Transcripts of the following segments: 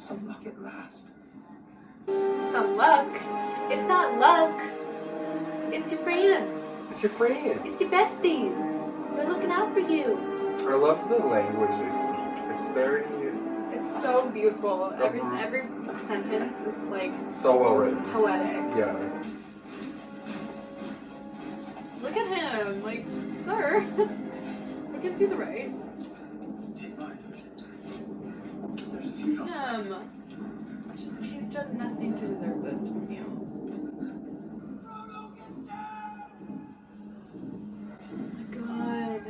Some luck at last. Some luck? It's not luck. It's your friends. It's your friends. It's your besties. They're looking out for you. I love the language they speak. It's very... It's so beautiful. Every sentence is like... so well written. Poetic. Yeah. Look at him. Like, sir. What gives you the right? Take mine. There's a few drops. Just, he's done nothing to deserve this from you. Oh my god.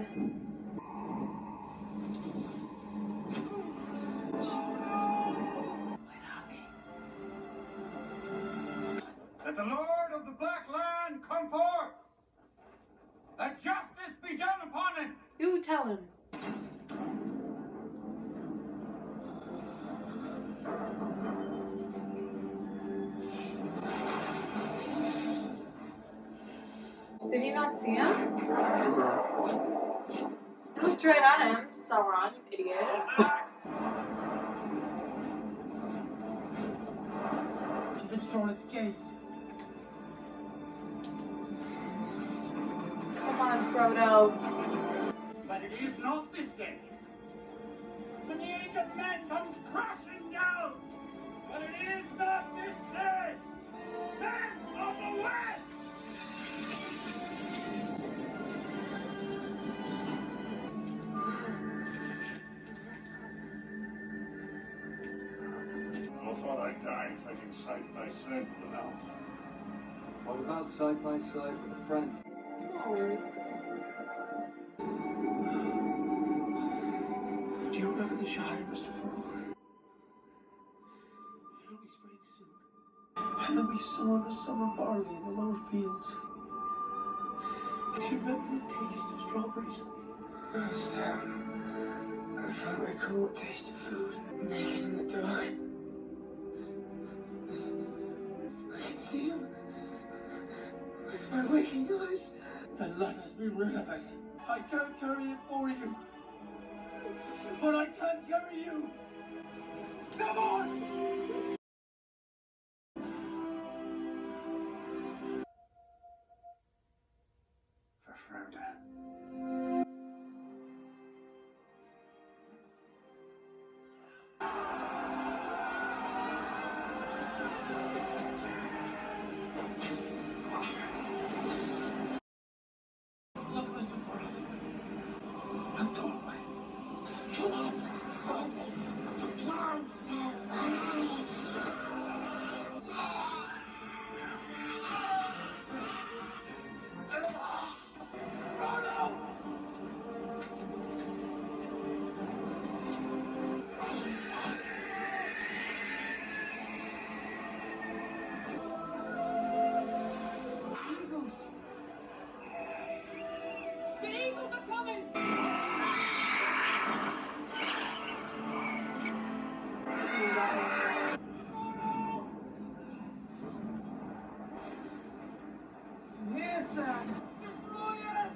That the Lord of the Black Land come forth! That justice be done upon him! You tell him. Did you not see him? You looked right at him, Sauron, you idiot. Something's thrown at the gates. Come on, Frodo. But it is not this day. When the age of man comes crashing down. But it is not this day. Men of the West! I thought I'd die fighting side by side with an elf. What about side by side with a friend? Do you remember the Shire, Mr. Furl? It'll be spring soon. And there'll be sown the summer barley in the lower fields. Do you remember the taste of strawberries? Yes, I can't recall the taste of food. Naked in the dark. I can see him with my waking eyes. Then let us be rid of it. I can't carry it for you. But I can't carry you! Come on! For Frodo. Look, Mr. Frodo. I'm Tolkien. The eagles are coming! Here, Sam. Destroyer!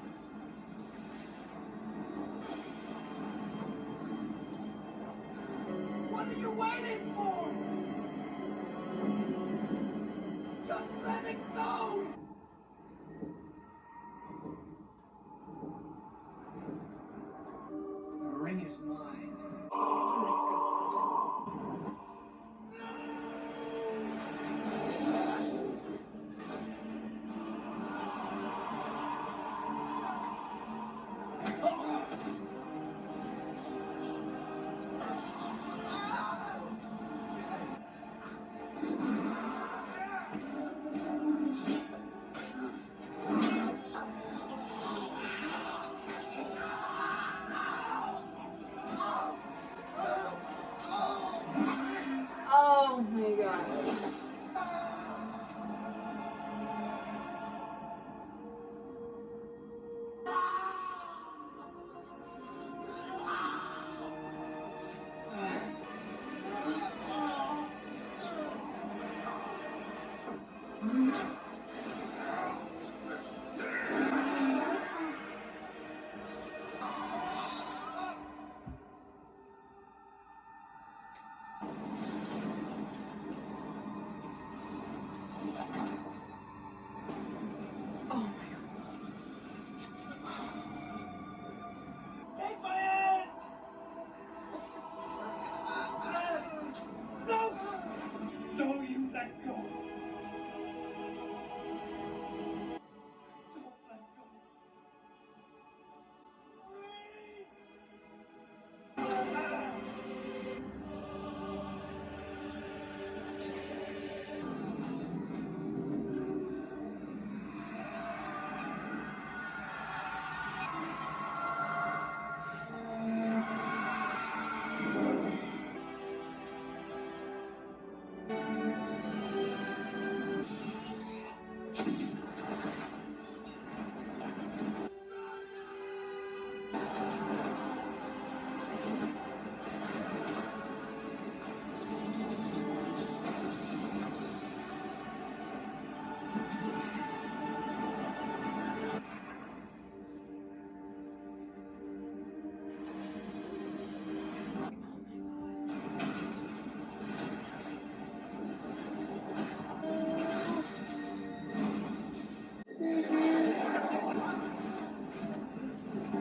What are you waiting for? Just let it go! The ring is mine.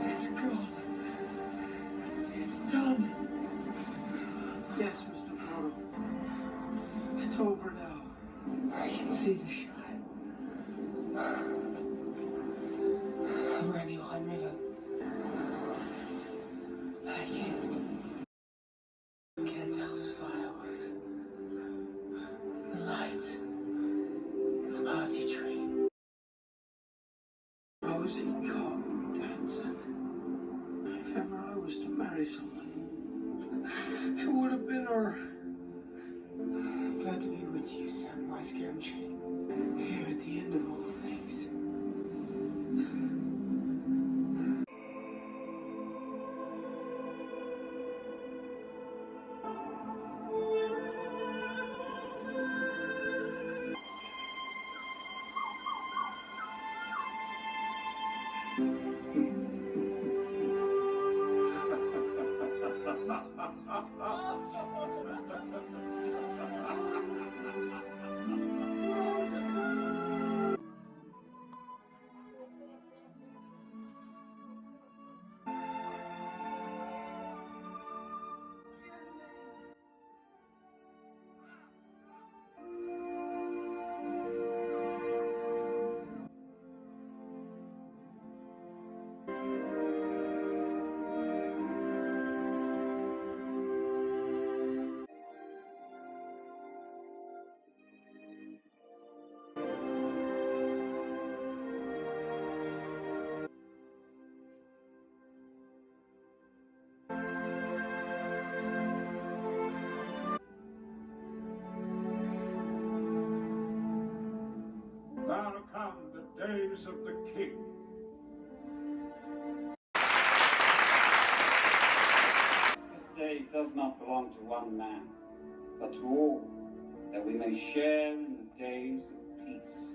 It's gone. It's done. Yes, Mr. Frodo. It's over now. I can see the shine. I'm ready, River. I can't tell the fireworks. The lights. The party tree. Rosy cotton dancing. If ever I was to marry someone, it would have been her. I'm glad to be with you, Samwise Gamgee. Here at the end of all things. Now come the days of the king. This day does not belong to one man, but to all, that we may share in the days of peace.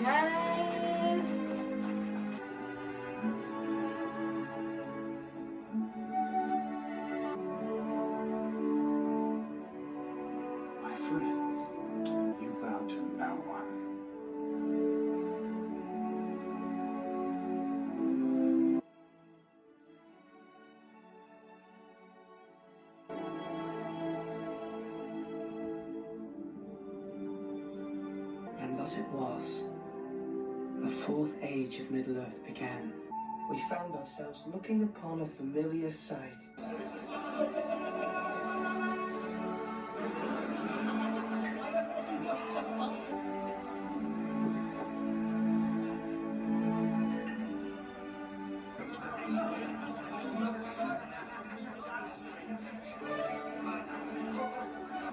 Yes! My friends. You bow to no one. And thus it was. The fourth age of Middle-earth began. We found ourselves looking upon a familiar sight.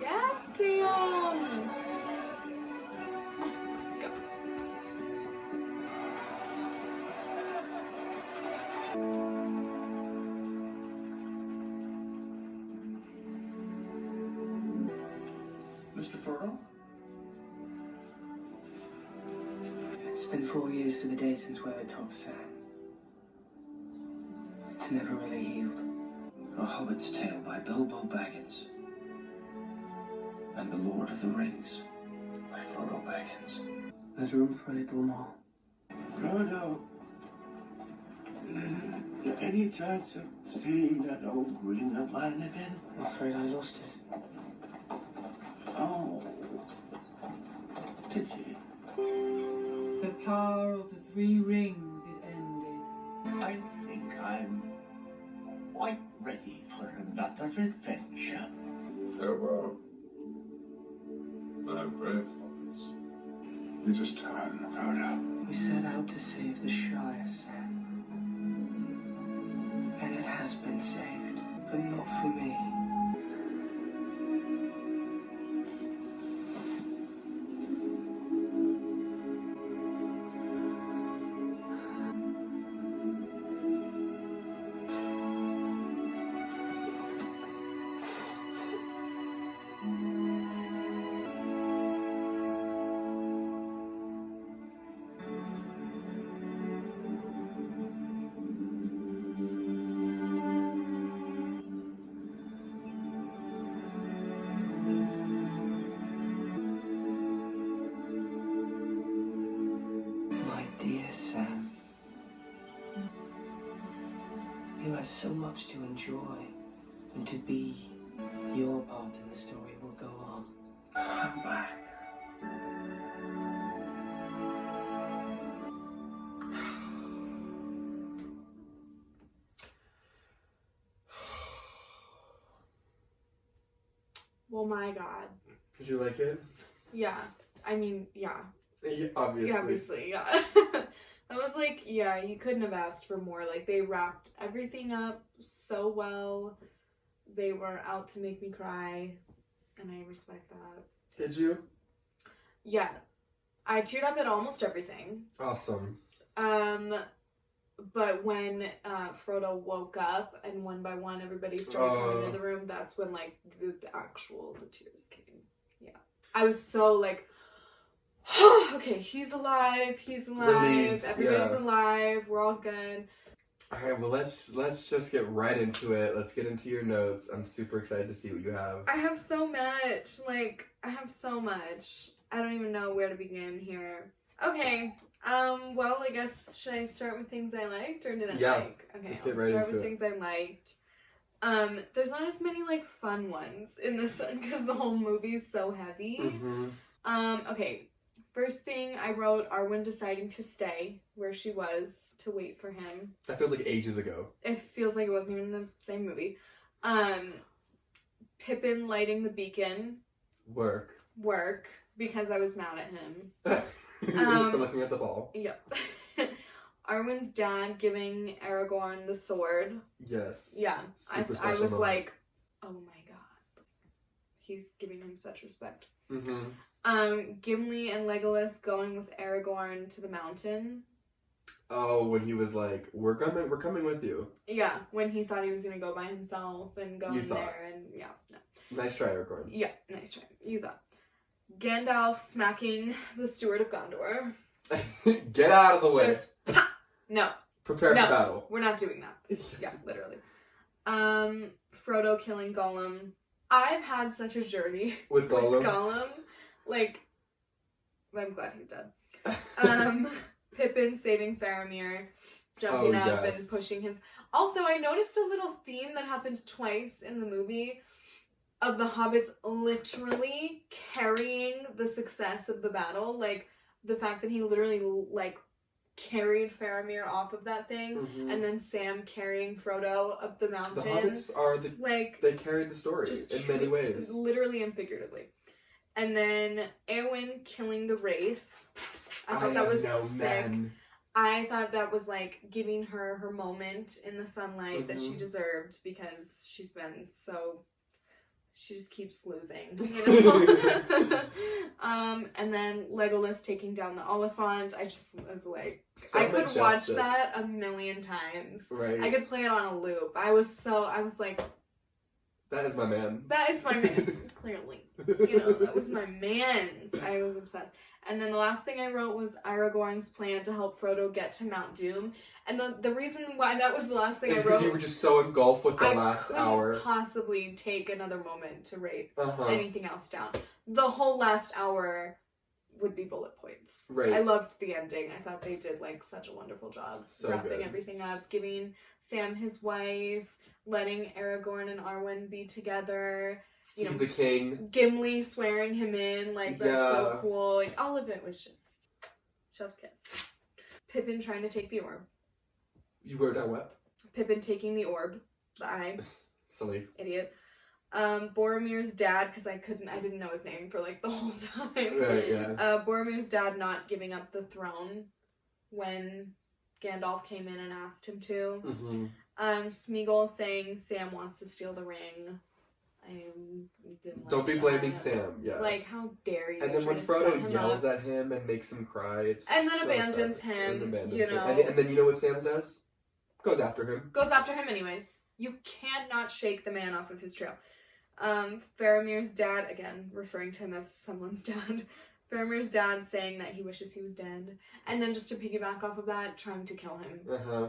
Yes, Theon! Mr. Frodo? It's been 4 years to the day since Weathertop sang. It's never really healed. A Hobbit's Tale by Bilbo Baggins. And The Lord of the Rings by Frodo Baggins. There's room for a little more. Frodo, any chance of seeing that old ring of mine again? I'm afraid I lost it. Oh. Did you? The power of the three rings is ended. I think I'm quite ready for another adventure. Farewell. My brave hobbits. It is time, Frodo. We set out to save the Shire, Sam. And it has has been saved, but not for me. My dear Sam, you have so much to enjoy, and to be your part in the story will go on. I'm back. Well, my God. Did you like it? Yeah. I mean, yeah. Yeah, obviously. Yeah, obviously, yeah. That was like, yeah, you couldn't have asked for more. Like, they wrapped everything up so well. They were out to make me cry, and I respect that. Did you? Yeah. I cheered up at almost everything. Awesome. But when Frodo woke up and one by one everybody started coming into the room, that's when like the tears came. Yeah. I was so like, okay, he's alive, Relieved, everybody's yeah. alive, we're all good. Alright, well let's just get right into it. Let's get into your notes. I'm super excited to see what you have. I have so much. I don't even know where to begin here. Okay. Well, I guess, should I start with things I liked or didn't like? Okay, just get I'll right start into with it. things I liked. There's not as many, like, fun ones in this one because the whole movie's so heavy. Mm-hmm. Okay. First thing I wrote, Arwen deciding to stay where she was to wait for him. That feels like ages ago. It feels like it wasn't even the same movie. Pippin lighting the beacon. Work. Because I was mad at him. For looking at the ball. Yep. Arwen's dad giving Aragorn the sword. Yes. Yeah. Super I special was moment. like, oh my god. He's giving him such respect. Mm-hmm. Gimli and Legolas going with Aragorn to the mountain. Oh, when he was like, we're coming with you. Yeah, when he thought he was gonna go by himself and go You in thought. there and yeah, no. Nice try, Aragorn. Yeah, nice try. You thought. Gandalf smacking the Steward of Gondor. Get out of the way. Just pop! No. Prepare for battle. We're not doing that. Yeah, literally. Frodo killing Gollum. I've had such a journey With Gollum. Like, I'm glad he's dead. Pippin saving Faramir, jumping up and pushing him. Also, I noticed a little theme that happened twice in the movie of the hobbits literally carrying the success of the battle. Like, the fact that he literally, like, carried Faramir off of that thing, and then Sam carrying Frodo up the mountain. The hobbits are they carried the story in many ways. Literally and figuratively. And then Eowyn killing the Wraith. I thought that was sick. I thought that was like giving her her moment in the sunlight that she deserved because she's been so... She just keeps losing, you know? And then Legolas taking down the Oliphant. I just was like... So I could majestic. watch that a million times. Right. I could play it on a loop. I was like... That is my man. That is my man, clearly. You know, that was my man's. I was obsessed. And then the last thing I wrote was Aragorn's plan to help Frodo get to Mount Doom. And the reason why that was the last thing I wrote... because you were just so engulfed with the last hour. I couldn't possibly take another moment to write Uh-huh. anything else down. The whole last hour would be bullet points. Right. I loved the ending. I thought they did, like, such a wonderful job. So wrapping good. everything up, giving Sam his wife, letting Aragorn and Arwen be together. You He's know, the king. Gimli swearing him in, like, that's so cool. Like, all of it was just chef's kiss. Pippin trying to take the orb. You wrote down what? Pippin taking the orb. The eye. Silly. Idiot. Boromir's dad, because I didn't know his name for, like, the whole time. Right, yeah. Boromir's dad not giving up the throne when Gandalf came in and asked him to. Smeagol saying Sam wants to steal the ring. Didn't Don't like be blaming that. Sam. Yeah. Like, how dare you? And then when try to set Frodo him yells up. at him and makes him cry, it's And then so abandons sad. him, And abandons you him. know. And then you know what Sam does? Goes after him. Goes after him anyways. You cannot shake the man off of his trail. Faramir's dad, again, referring to him as someone's dad. Faramir's dad saying that he wishes he was dead. And then just to piggyback off of that, trying to kill him. Uh-huh.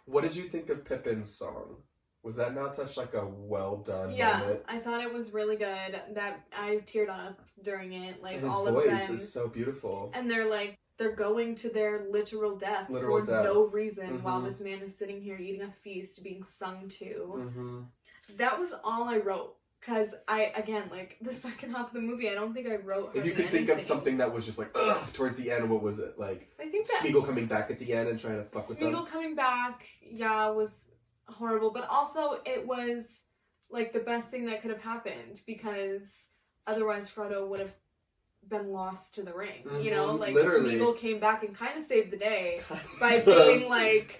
What did you think of Pippin's song? Was that not such like a well done moment? I thought it was really good. That I teared up during it. Like, And his all of voice them. is so beautiful. And they're going to their literal death for no reason while this man is sitting here eating a feast, being sung to. That was all I wrote. Because the second half of the movie, I don't think I wrote If you could think of something that was just like, ugh, towards the end, what was it? Like, I think that Smeagol coming back at the end and trying to fuck with them? Smeagol coming back, was horrible. But also, it was, like, the best thing that could have happened. Because otherwise, Frodo would have been lost to the ring. You know? Like, literally. Smeagol came back and kind of saved the day by being like,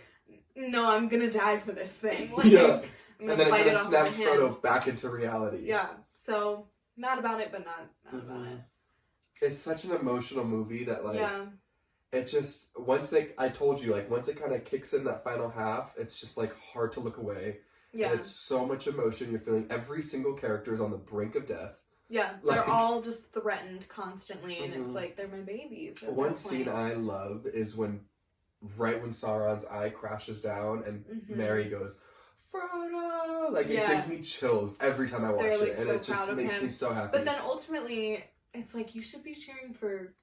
no, I'm gonna die for this thing. Like, yeah. I'm And then it fight kind of off snaps with my hand. Frodo back into reality. Yeah, so mad about it, but not mad about it. It's such an emotional movie that, like, Yeah. it just, once I told you, like, once it kind of kicks in that final half, it's just, like, hard to look away. Yeah. And it's so much emotion. You're feeling every single character is on the brink of death. Yeah, Like, they're all just threatened constantly, and it's like, they're my babies. at one this scene point. I love is right when Sauron's eye crashes down and Mary goes, Frodo! Like, it gives me chills every time I watch They're, like, it. And so it just proud of makes him. me so happy. But then ultimately, it's like, you should be cheering for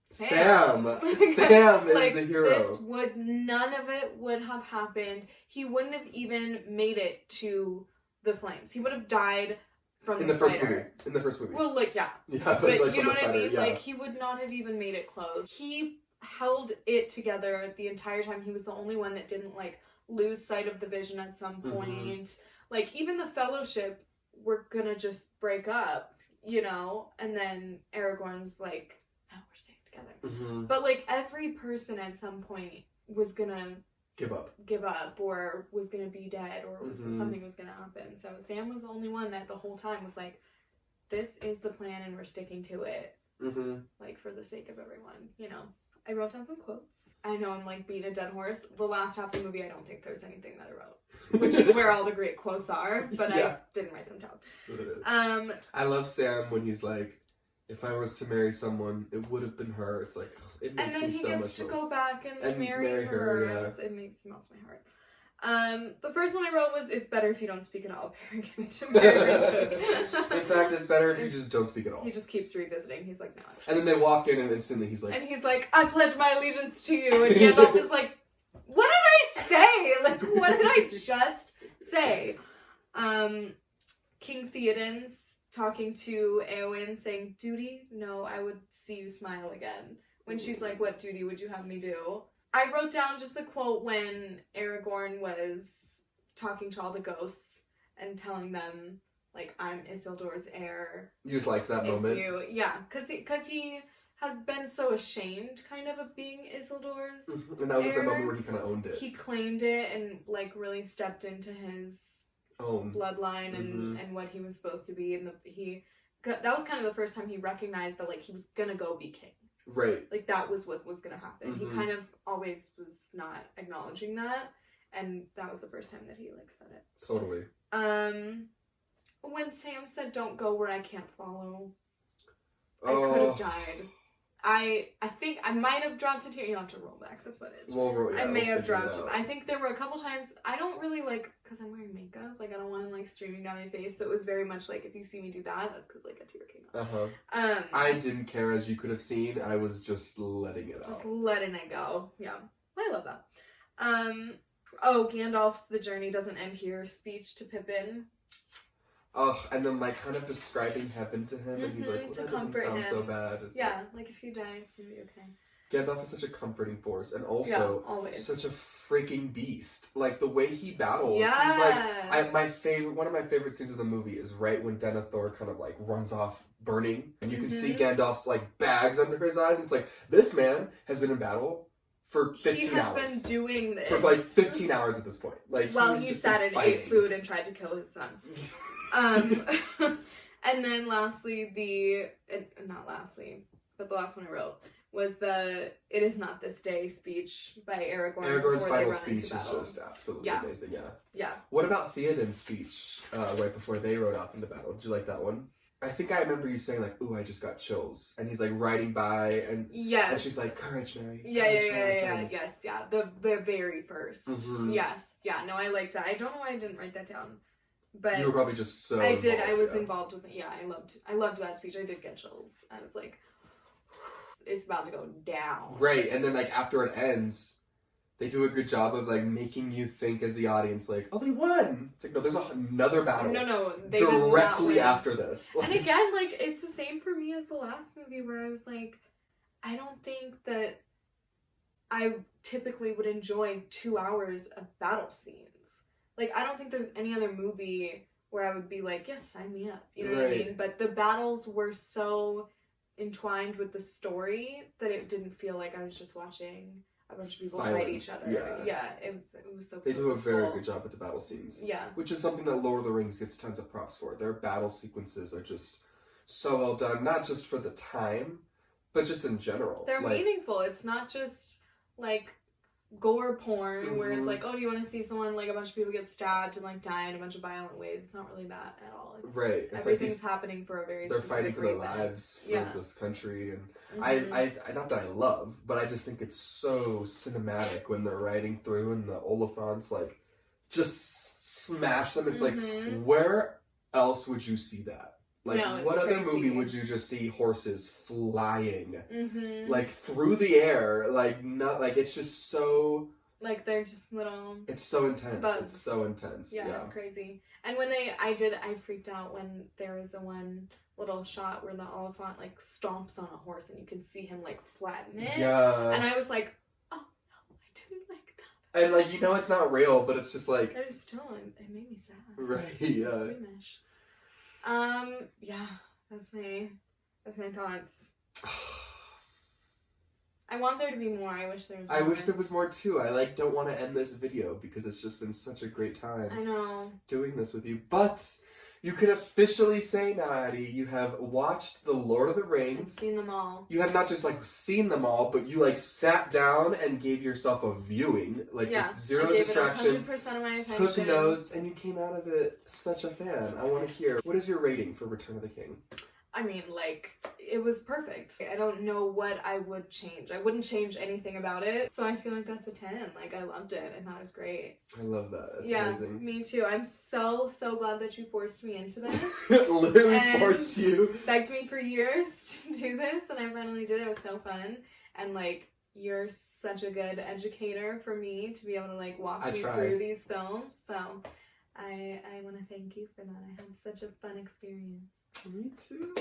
Sam! Sam Sam is like, the hero. None of it would have happened. He wouldn't have even made it to the flames. He would have died from In the the first spider. movie. In the first movie. Well, like, yeah. Yeah, But like, you from know the what I spider, mean? yeah. Like, he would not have even made it close. He held it together the entire time. He was the only one that didn't, like, lose sight of the vision at some point. Like, even the Fellowship were gonna just break up, you know? And then Aragorn's like, no, we're staying together. But, like, every person at some point was gonna give up or was gonna be dead or something was gonna happen. So Sam was the only one that the whole time was like, this is the plan and we're sticking to it. Like, for the sake of everyone, you know. I wrote down some quotes. I know I'm like beating a dead horse. The last half of the movie, I don't think there's anything that I wrote, which is where all the great quotes are, but I didn't write them down. I love Sam when he's like, if I was to marry someone, it would have been her. It's like, it makes me so much. And then he gets to go back and marry her. It melts my heart. The first one I wrote was, it's better if you don't speak at all, Peregrine to Merry. In fact, it's better if you just don't speak at all. He just keeps revisiting. He's like, no. And then they walk in and instantly he's like... And he's like, I pledge my allegiance to you. And Gandalf is like, what did I say? Like, what did I just say? King Theoden's talking to Éowyn saying, duty? No, I would see you smile again. When she's like, what duty would you have me do? I wrote down just the quote when Aragorn was talking to all the ghosts and telling them, like, I'm Isildur's heir. You just liked that moment? Yeah, because he has been so ashamed, kind of being Isildur's And that was heir. like the moment where he kind of owned it. He claimed it and, like, really stepped into his bloodline and what he was supposed to be. And that was kind of the first time he recognized that, like, he was gonna go be king. Right. Like, that was what was gonna happen. He kind of always was not acknowledging that, and that was the first time that he, like, said it. Totally. When Sam said, don't go where I can't follow, I could have died. I think I might have dropped a tear. You'll have to roll back the footage. I may have dropped it. I think there were a couple times, I don't really, like, because I'm wearing makeup, like, I don't want it, like, streaming down my face, so it was very much like, if you see me do that, that's because, like, a tear came out. I didn't care, as you could have seen. I was just letting it out. Just letting it go. Yeah. I love that. Gandalf's "The journey doesn't end here" speech to Pippin. And then, like, kind of describing heaven to him, and he's like, well, that doesn't sound so bad. It's like, if you die, it's gonna be okay. Gandalf is such a comforting force, and also always. such a freaking beast. Like, the way he battles. Yeah. He's like, one of my favorite scenes of the movie is right when Denethor kind of, like, runs off burning, and you can see Gandalf's, like, bags under his eyes, and it's like, this man has been in battle for 15 he has hours. been doing this For like 15 hours at this point. Like while he's he just sat been and fighting. ate food and tried to kill his son. And then lastly, not lastly, but the last one I wrote was the "It is not this day" speech by Aragorn. Aragorn's before they final run speech into is battle. just absolutely Yeah. amazing, yeah. Yeah. What about Theoden's speech right before they rode off into battle? Did you like that one? I think I remember you saying like, "Ooh, I just got chills," and he's like riding by, and she's like, "Courage, Mary." Yeah, Courage yeah, for our yeah, friends." yes, yeah. The very 1st. Mhm. Yes, yeah. No, I liked that. I don't know why I didn't write that down, but You were probably just so. I did. I was yeah. involved with it. Yeah, I loved that speech. I did get chills. I was like, it's about to go down. Right, and then like after it ends, they do a good job of like making you think as the audience like, "Oh, they won." It's like, no, there's another battle. No, they did not directly win. after this. And again, like it's the same for me as the last movie where I was like, I don't think that I typically would enjoy 2 hours of battle scenes. Like I don't think there's any other movie where I would be like, yes, sign me up. You know what I mean? But the battles were so entwined with the story that it didn't feel like I was just watching a bunch of people fight each other. Yeah, it was so They do a very purposeful. good job with the battle scenes. Yeah. Which is something that Lord of the Rings gets tons of props for. Their battle sequences are just so well done, not just for the time, but just in general. They're like, meaningful. It's not just like gore porn where it's Mhm. like, oh, do you want to see someone, like a bunch of people get stabbed and like die in a bunch of violent ways? It's not really that at all. It's, right. It's everything's like happening for a very they're specific fighting for their reason. lives for Yeah. this country, and Mhm. I not that I love, but I just think it's so cinematic when they're riding through and the Oliphants like just smash them. It's Mhm. like, where else would you see that? Like, No, it's what other crazy. movie would you just see horses flying Mhm. like through the air? Like, not like it's just so. Like they're just little. It's so intense. bugs. It's so intense. Yeah, it's crazy. And when I freaked out when there was the one little shot where the Oliphant like stomps on a horse and you can see him like flatten it. Yeah. And I was like, oh no, I didn't like that. And like, you know, it's not real, but it's just like. I was still, it made me sad. Right. It Yeah. was squeamish. Yeah, that's my thoughts. I want there to be more. I wish there was more. I wish there was more too. I like don't want to end this video because it's just been such a great time I know. doing this with you. But you can officially say now, Addie, you have watched The Lord of the I've Rings. seen them all. You have not just like seen them all, but you like sat down and gave yourself a viewing, like Yeah. with zero I gave distractions, it 100% of my attention. took notes, and you came out of it such a fan. I want to hear, what is your rating for Return of the King? I mean, like, it was perfect. I don't know what I would change. I wouldn't change anything about it. So I feel like that's a 10. Like, I loved it. I thought it was great. I love that. That's yeah, amazing. me too. I'm so glad that you forced me into this. Literally And forced you. Begged me for years to do this, and I finally did. It was so fun. And, like, you're such a good educator for me to be able to, like, walk me through these films. So I want to thank you for that. I had such a fun experience. Me too.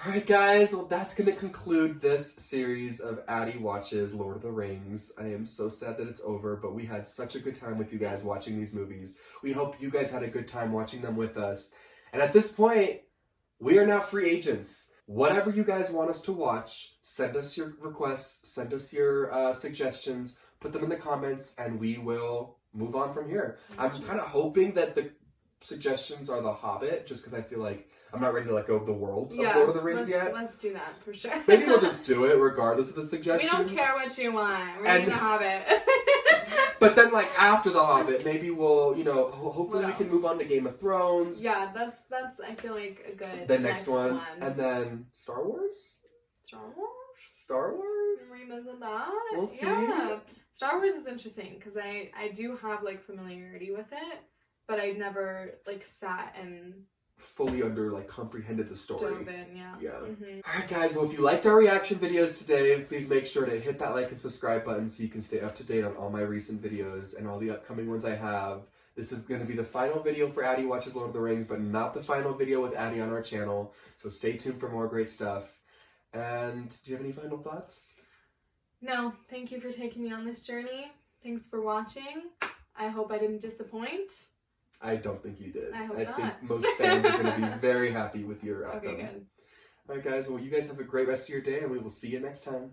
Alright guys, well that's going to conclude this series of Addie Watches Lord of the Rings. I am so sad that it's over, but we had such a good time with you guys watching these movies. We hope you guys had a good time watching them with us. And at this point, we are now free agents. Whatever you guys want us to watch, send us your requests, send us your suggestions, put them in the comments, and we will move on from here. I'm kind of hoping that the suggestions are The Hobbit, just because I feel like I'm not ready to let go of the world of Lord of the Rings yet. Let's do that for sure. Maybe we'll just do it regardless of the suggestions. We don't care what you want. We're doing The Hobbit. But then, like, after The Hobbit, maybe we'll, you know, hopefully we can move on to Game of Thrones. Yeah, that's I feel like a good The next one. And then Star Wars? Star Wars? Star Wars? Revisit that? We'll see. Yeah. Star Wars is interesting because I do have, like, familiarity with it, but I never, like, sat and fully comprehended the story. dove in, yeah. Yeah. Mm-hmm. Alright guys, well if you liked our reaction videos today, please make sure to hit that like and subscribe button so you can stay up to date on all my recent videos and all the upcoming ones I have. This is going to be the final video for Addie Watches Lord of the Rings, but not the final video with Addie on our channel, so stay tuned for more great stuff. And do you have any final thoughts? No, thank you for taking me on this journey. Thanks for watching. I hope I didn't disappoint. I don't think you did. I hope think not. most fans are going to be very happy with your outcome. Okay, good. Alright guys, well you guys have a great rest of your day and we will see you next time.